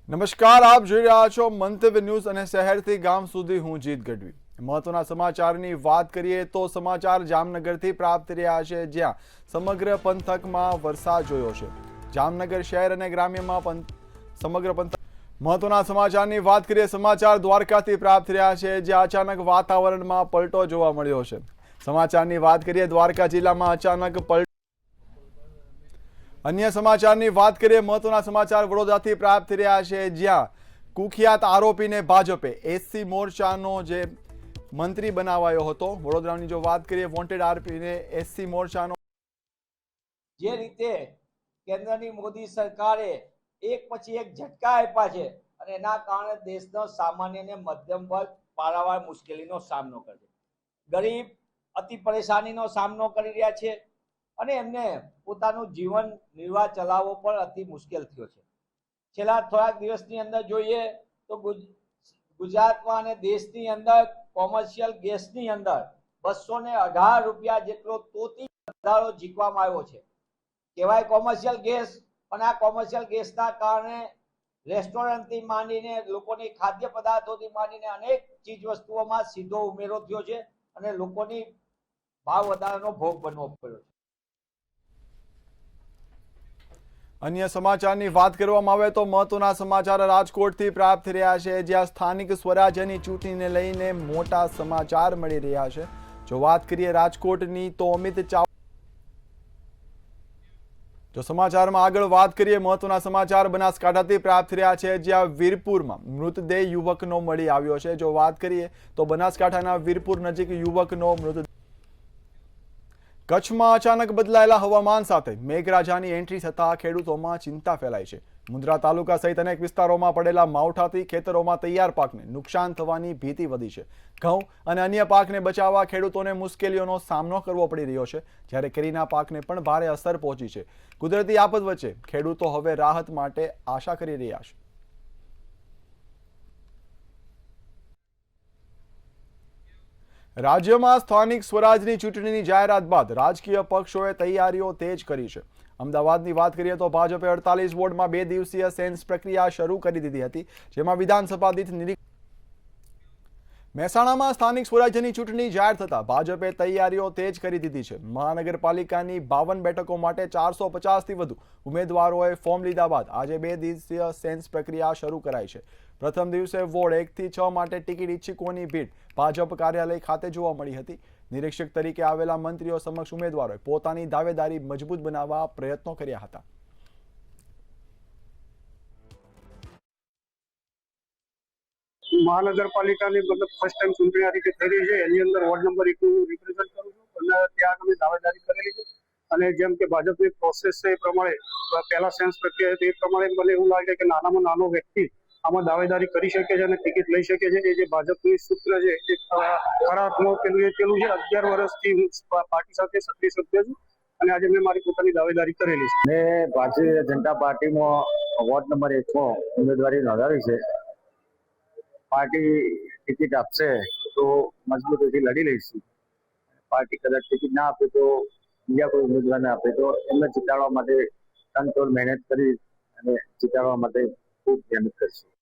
નમસ્કાર, આપ જોઈ રહ્યા છો મંતવ્ય ન્યૂઝ અને શહેરથી ગામ સુધી હું જીત ગઢવી। મહત્વના સમાચારની વાત કરીએ તો સમાચાર જામનગરથી પ્રાપ્ત રહ્યા છે, જ્યાં સમગ્ર પંથકમાં વરસાદ જોયો છે। જામનગર શહેર અને ગ્રામ્યમાં સમગ્ર પંથક મહત્વના સમાચારની વાત કરીએ સમાચાર દ્વારકાથી પ્રાપ્ત રહ્યા છે, જ્યાં અચાનક વાતાવરણમાં પલટો જોવા મળ્યો છે। સમાચારની વાત કરીએ દ્વારકા જિલ્લામાં અચાનક પલટો। अन्य समाचार बात करिए महत्वना समाचार वडोदराथी प्राप्त थी रह्या छे, ज्यां कुख्यात आरोपी ने भाजपे एससी मोर्चानो जे मंत्री बनावायो हतो। वडोदरानी जो बात करिए वोंटेड आरोपी ने एससी मोर्चानो जे रीते केंद्रनी मोदी सरकारे एक पछी एक झटका आप्या छे अने एना कारणे देशनो सामान्य ने मध्यम वर्ग पारावार मुश्केलीनो सामनो करे छे। गरीब अति परेशानीनो सामनो करी रह्या छे અને એમને પોતાનું જીવન નિર્વાહ ચલાવવો પણ અતિ મુશ્કેલ થયો છે। છેલ્લા થોડાક દિવસની અંદર જોઈએ તો ગુજરાતમાં અને દેશની અંદર કોમર્શિયલ ગેસની અંદર 218 રૂપિયા જેટલો તોતી વધારો ઝીકવામાં આવ્યો છે। કહેવાય કોમર્શિયલ ગેસ, પણ આ કોમર્શિયલ ગેસના કારણે રેસ્ટોરન્ટથી માંડીને લોકોની ખાદ્ય પદાર્થોથી માંડીને અનેક ચીજ વસ્તુઓમાં સીધો ઉમેરો થયો છે અને લોકોની ભાવ વધારાનો ભોગ બનવો પડ્યો છે। अन्य समाचार बात करवामां आवे तो महत्वना समाचार राजकोटथी प्राप्त थी रह्या छे, ज्यां स्थानिक स्वराज्यनी चूंटणीने लईने मोटा समाचार मळी रह्या छे। जो बात करिए राजकोटनी तो अमित चावड़ा जो समाचार में आगळ बात करिए महत्वना समाचार बनासकांठाथी प्राप्त थी रह्या छे, ज्यां वीरपुरमां मृतदेह युवकनो मळी आव्यो छे। जो बात करिए तो बनासकांठाना वीरपुर नजीक युवकनो मृतदेह। कच्छमां अचानक बदलायेला हवामान साथे मेघराजानी एंट्री थता खेडूतोमां चिंता फैलाई छे। मुंद्रा तालुका सहित अनेक विस्तारोमां पड़ेला मावठाथी खेतरोमां तैयार पाकने नुकसान थवानी भीति वधी छे। घऊं अने अन्य पाकने बचाववा खेडूतोने मुश्केलीओनो सामनो करवो पड़ी रह्यो छे, ज्यारे केरीना पाकने पण भारे असर पहोंची छे। कुदरती आपत वच्चे खेडूतो हवे राहत माटे आशा करी रह्या छे। राज्य में स्थानिक स्वराजनी चूंटणीनी जाहेरात बाद राजकीय पक्षोए तैयारीओ तेज करी छे। अमदावादनी बात करिए तो भाजपे 48 वोर्डमां 2 दिवसीय सेन्स प्रक्रिया शरू करी दीधी हती, जेमां विधानसभा दीठ મહેસાણામાં સ્થાનિક સ્વરાજ્યની ચૂંટણી જાહેર થતા ભાજપે તૈયારીઓ તેજ કરી દીધી છે। મહાનગરપાલિકાની 52 બેઠકો માટે 450થી વધુ ઉમેદવારોએ ફોર્મ લીધા બાદ આજે 2 દિવસીય સેન્સ પ્રક્રિયા શરૂ કરાઈ છે। પ્રથમ દિવસે વોર્ડ 1 થી 6 માટે ટિકિટ ઇચ્છુકોની ભીડ ભાજપ કાર્યાલય ખાતે જોવા મળી હતી। નિરીક્ષક તરીકે આવેલા મંત્રીઓ સમક્ષ ઉમેદવારોએ પોતાની દાવેદારી મજબૂત બનાવવા પ્રયત્નો કર્યા હતા। महानगरपालिका मतलब फर्स्ट टाइम चूंटणी आ रीते थई रही है। एनी अंदर वोर्ड नंबर 1 रिप्रेजेंट करूं छुं अने त्यां અમે દાવેદારી કરેલી છે અને જેમ કે ભાજપની પ્રોસેસ છે એ પ્રમાણે પહેલા સેન્સ પ્રક્રિયા હતી એ પ્રમાણે મને એવું લાગે કે નાનામાં નાનો વ્યક્તિ આમાં દાવેદારી કરી શકે છે અને ટિકિટ લઈ શકે છે। એ જે ભાજપની સૂત્ર છે એ ખરા અર્થમાં પેલું છે 11 વર્ષથી પાર્ટી સાથે સક્રિય સભ્ય છું અને આજે મેં મારી પોતાની દાવેદારી કરેલી છે। મેં ભારતીય જનતા પાર્ટીમાં વોર્ડ નંબર 1 ઉમેદવારી નોંધાવી છે। पार्टी टिकट आपसे तो मजबूती लड़ी लईशुं। पार्टी कदाच टिकट ना आपे तो बीजा कोई उम्मीदवार ने आपे तो एमने जीताडवा माटे तनतोड़ मेहनत करी अने जीताडवा माटे खूब मेहनत करशुं।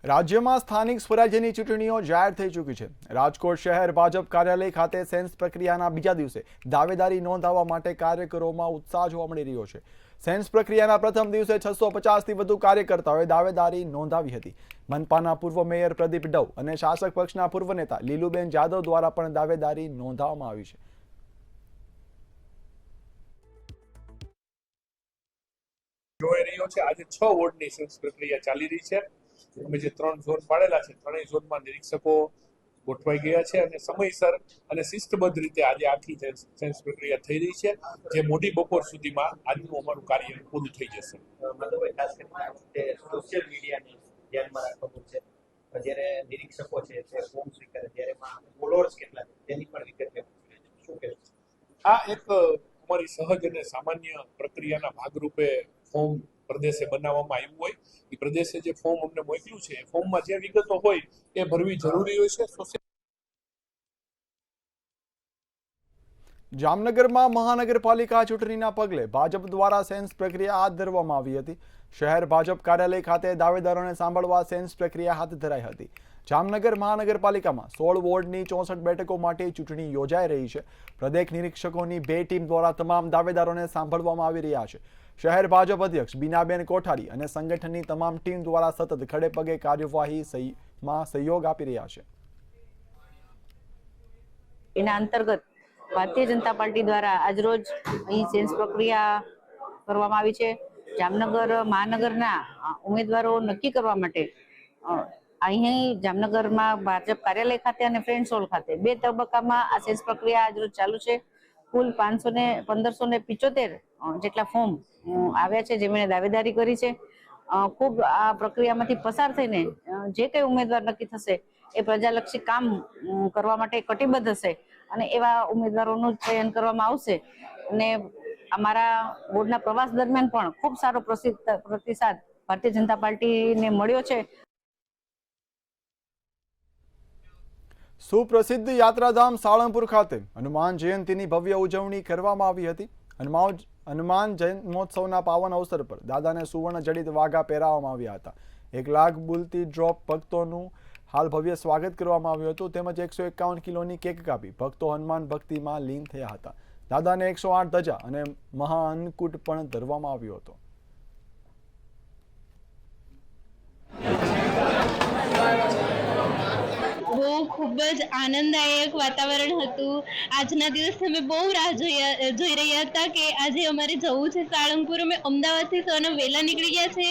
राज्यમાં સ્થાનિક સ્વરાજ્યની ચૂંટણીઓ જાહેર થઈ ચૂકી છે। રાજકોટ શહેર ભાજપ કાર્યાલય ખાતે સેન્સ પ્રક્રિયાના બીજા દિવસે દાવેદારી નોંધાવવા માટે કાર્યકરોમાં ઉત્સાહ જોવા મળી રહ્યો છે। સેન્સ પ્રક્રિયાના પ્રથમ દિવસે 650થી વધુ કાર્યકર્તાઓએ દાવેદારી નોંધાવી હતી। મનપાના પૂર્વ મેયર પ્રદીપ ડવ અને શાસક પક્ષના પૂર્વ નેતા લીલુબેન જાદવ દ્વારા પણ દાવેદારી નોંધાવવામાં આવી છે। જોઈ રહ્યો છે આજે 6 વોર્ડની સેન્સ પ્રક્રિયા ચાલી રહી છે। અમે જે 3 ઝોન પાડેલા છે ત્રણેય ઝોનમાં નિરીક્ષકો ગોઠવાઈ ગયા છે અને સમયસર અને શિસ્તબદ્ધ રીતે આજે આખી સેન્સ પ્રક્રિયા થઈ રહી છે, જે મોડી બપોર સુધીમાં આજનું અમારું કાર્ય પૂરું થઈ જશે। સોશિયલ મીડિયાને ધ્યાનમાં રાખવું છે, જ્યારે નિરીક્ષકો છે તે ફોર્મ સ્વીકારે ત્યારે ફોલોઅર્સ કેટલા છે તેની પણ વિગત શું કહેવું? આ એક અમારી સહજ અને સામાન્ય પ્રક્રિયાના ભાગરૂપે ફોર્મ પ્રદેશે બનાવવામાં આવ્યું હોય એ પ્રદેશે જે ફોર્મ અમને મોકલ્યું છે એ ફોર્મમાં જે વિગતો હોય એ ભરવી જરૂરી હોય છે। જામનગરમાં મહાનગરપાલિકા ચૂંટણીના પગલે ભાજપ દ્વારા સેન્સ પ્રક્રિયા હાથ ધરવામાં આવી હતી. શહેર ભાજપ કાર્યાલય ખાતે દાવેદારોને સાંભળવા સેન્સ પ્રક્રિયા હાથ ધરાઈ હતી. જામનગર મહાનગરપાલિકામાં 16 વોર્ડની 64 બેઠકો માટે ચૂંટણી યોજાઈ રહી છે. પ્રદેશ નિરીક્ષકોની 2 ટીમ દ્વારા તમામ દાવેદારોને સાંભળવામાં આવી રહ્યા છે. શહેર ભાજપ અધ્યક્ષ બીનાબેન કોઠારી અને સંગઠનની તમામ ટીમ દ્વારા સતત ખડે પગે કાર્યવાહીમાં સહયોગ આપી રહ્યા છે. એના અંતર્ગત ભારતીય જનતા પાર્ટી દ્વારા આજરોજ અહીં સેન્સ પ્રક્રિયા કરવામાં આવી છે. જામનગર મહાનગરના ઉમેદવારો નક્કી કરવા માટે અહીં જામનગરમાં ભાજપ કાર્યાલય ખાતે અને ફ્રેન્ડ્સ હોલ ખાતે 2 તબક્કામાં આ સેન્સ પ્રક્રિયા આજરોજ ચાલુ છે. કુલ 1575 જેટલા ફોર્મ આવ્યા છે, જેમણે દાવેદારી કરી છે. ખૂબ આ પ્રક્રિયામાંથી પસાર થઈને જે કંઈ ઉમેદવાર નક્કી થશે એ પ્રજાલક્ષી કામ કરવા માટે કટિબદ્ધ હશે અને એવા ઉમેદવારોનું ચયન કરવામાં આવશે. અને અમારા બોર્ડના પ્રવાસ દરમિયાન પણ ખૂબ સારો પ્રતિસાદ ભારતીય જનતા પાર્ટીને મળ્યો છે. સુપ્રસિદ્ધ યાત્રાધામ સાળંગપુર ખાતે હનુમાન જયંતીની ભવ્ય ઉજવણી કરવામાં આવી હતી. હનુમાન જન્મોત્સવના પાવન અવસર પર દાદાને સુવર્ણ જડિત વાઘા પહેરાવવામાં આવ્યા હતા. 1 લાખ બુલતી ડ્રોપ ભક્તોનું હાલ ભવ્ય સ્વાગત કરવામાં આવ્યું હતું. તેમજ 151 કિલોની કેક કાપી ભક્તો હનુમાન ભક્તિમાં લીન થયા હતા. દાદાને 108 ધજા અને મહાઅન્નકૂટ પણ ધરવામાં આવ્યો હતો. ખૂબ જ આનંદદાયક વાતાવરણ હતું. આજના દિવસે અમે બહુ રાહ જોઈ રહ્યા હતા કે આજે અમારે જવું છે સાળંગપુર. અમે અમદાવાદથી સવારના વહેલા નીકળી ગયા છે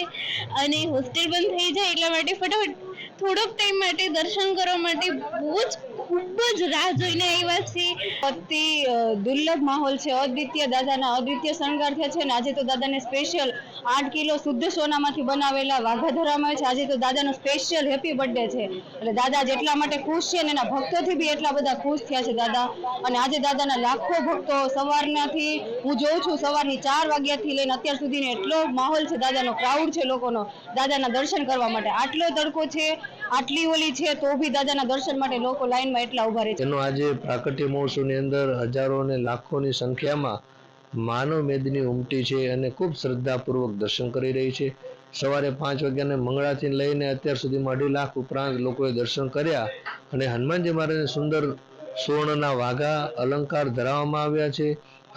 અને હોસ્ટેલ બંધ થઈ જાય એટલા માટે ફટાફટ થોડોક ટાઈમ માટે દર્શન કરવા માટે ખૂબ જ રાહ જોઈને આવ્યા છીએ. અતિ દુર્લભ માહોલ છે. અદ્વિતીય દાદાના અદ્વિતીય શણગાર થયા છે અને આજે તો દાદાને સ્પેશિયલ 8 કિલો શુદ્ધ સોનામાંથી બનાવેલા વાઘા ધરવામાં આવે છે. આજે તો દાદાનો સ્પેશિયલ હેપી બર્થડે છે. એટલે દાદા જેટલા માટે ખુશ છે અને એના ભક્તોથી બી એટલા બધા ખુશ થયા છે દાદા. અને આજે દાદાના લાખો ભક્તો સવારનાથી હું જોઉં છું, સવારની 4 વાગ્યાથી લઈને અત્યાર સુધીનો એટલો માહોલ છે, દાદાનો ક્રાઉડ છે લોકોનો દાદાના દર્શન કરવા માટે. આટલો તડકો છે, આટલી ઓલી છે તો બી દાદાના દર્શન માટે લોકો લાઈનમાં એટલા ઉભા રહે છે. એનો આજે પ્રાકટ્ય મહોત્સવની અંદર હજારો અને લાખોની સંખ્યામાં માનવ મેદની ઉમટી છે અને ખૂબ શ્રદ્ધાપૂર્વક દર્શન કરી રહી છે. સવારે 5 વાગ્યાને મંગળાથી લઈને અત્યાર સુધીમાં 2.5 લાખ ઉપરાંત લોકોએ દર્શન કર્યા અને હનુમાનજી મહારાજને સુંદર સુવર્ણના વાઘા અલંકાર ધરાવવામાં આવ્યા છે.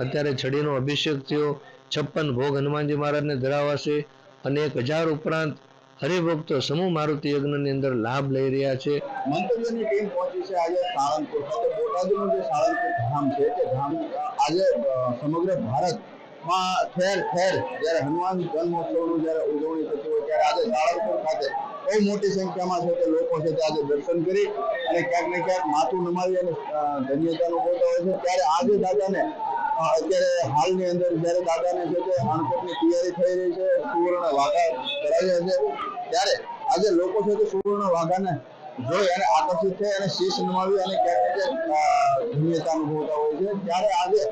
અત્યારે છડીનો અભિષેક થયો. 56 ભોગ હનુમાનજી મહારાજને ધરાવાશે અને 1000 ઉપરાંત હરિભક્તો સમૂહ મારુતિ યજ્ઞની અંદર લાભ લઈ રહ્યા છે. મંતવ્યની ટીમ પહોંચી છે આજે સાળંગપુર ખાતે. બોટાદનું જે સાળંગપુર ધામ છે તે ધામ આજે સમગ્ર ભારતમાં ઠેર ઠેર જ્યારે હનુમાન જન્મોત્સવનું જ્યારે ઉજવણી થતી હોય ત્યારે આજે સાળંગપુર ખાતે બહુ મોટી સંખ્યામાં છે તે લોકો છે તે આજે દર્શન કરી અને ક્યાંક ને ક્યાંક માથું નમાવી અને ધન્યતા અનુભવતા હોય છે. ત્યારે આજે દાદાને અત્યારે હાલની અંદર જ્યારે દાદાને છે તે અન્નકૂટની તૈયારી થઈ રહી છે, સુવર્ણ વાઘા કરાવ્યા છે, ત્યારે આજે લોકો છે તે સુવર્ણ વાઘાને જોઈ અને આકર્ષિત થઈ અને શીશ નમાવી અને ક્યાંક ધન્યતા અનુભવતા હોય છે. ત્યારે આજે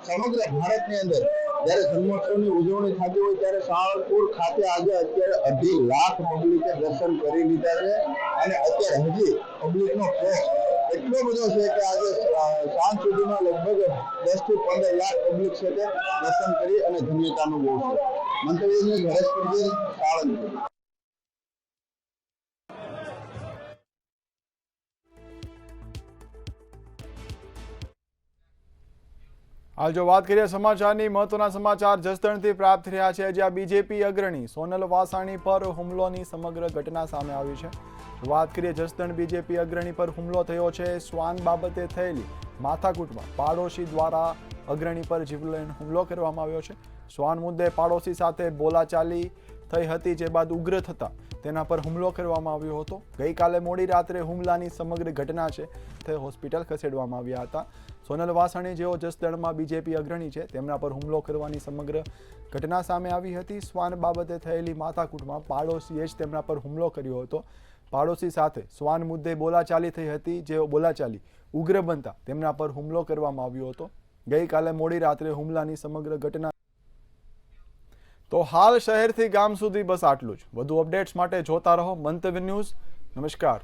સમગ્ર ભારતની અંદર જ્યારે જન્મોત્સવની ઉજવણી થતી હોય ત્યારે સાળંગપુર ખાતે આજે અત્યારે 2.5 લાખ પબ્લિકે દર્શન કરી લીધા છે અને અત્યારે હજી પબ્લિકનો ફ્લો એટલો બધો છે કે આજે સાંજ સુધીમાં લગભગ 10 થી 15 લાખ પબ્લિક છે તે દર્શન કરી અને ધન્યતા અનુભવશે. મંતવ્યની હરેશ પટેલ, સાળંગપુર. હાલ જો વાત કરીએ સમાચારની, મહત્વના સમાચાર જસદણથી પ્રાપ્ત થયા છે, જ્યાં બીજેપી અગ્રણી સોનલ વાસાણી પર હુમલોની સમગ્ર ઘટના સામે આવી છે. વાત કરીએ જસદણ બીજેપી અગ્રણી પર હુમલો થયો છે. શ્વાન બાબતે થયેલી માથાકૂટમાં પાડોશી દ્વારા અગ્રણી પર જીવલેણ હુમલો કરવામાં આવ્યો છે. શ્વાન મુદ્દે પાડોશી સાથે બોલાચાલી થઈ હતી, જે બાદ ઉગ્ર થતા તેના પર હુમલો કરવામાં આવ્યો હતો. ગઈકાલે મોડી રાત્રે હુમલાની સમગ્ર ઘટના છે તે હોસ્પિટલ ખસેડવામાં આવ્યા હતા. સોનલ વાસાણી જેઓ જસદણમાં બીજેપી અગ્રણી છે તેમના પર હુમલો કરવાની સમગ્ર ઘટના સામે આવી હતી. શ્વાન બાબતે થયેલી માથાકૂટમાં પાડોશીએ જ તેમના પર હુમલો કર્યો હતો. પાડોશી સાથે શ્વાન મુદ્દે બોલાચાલી થઈ હતી, જેઓ બોલાચાલી ઉગ્ર બનતા તેમના પર હુમલો કરવામાં આવ્યો હતો. ગઈકાલે મોડી રાત્રે હુમલાની સમગ્ર ઘટના. તો હાલ શહેરથી ગામ સુધી બસ આટલું જ. વધુ અપડેટ્સ માટે જોતા રહો મંતવ્ય ન્યૂઝ. નમસ્કાર.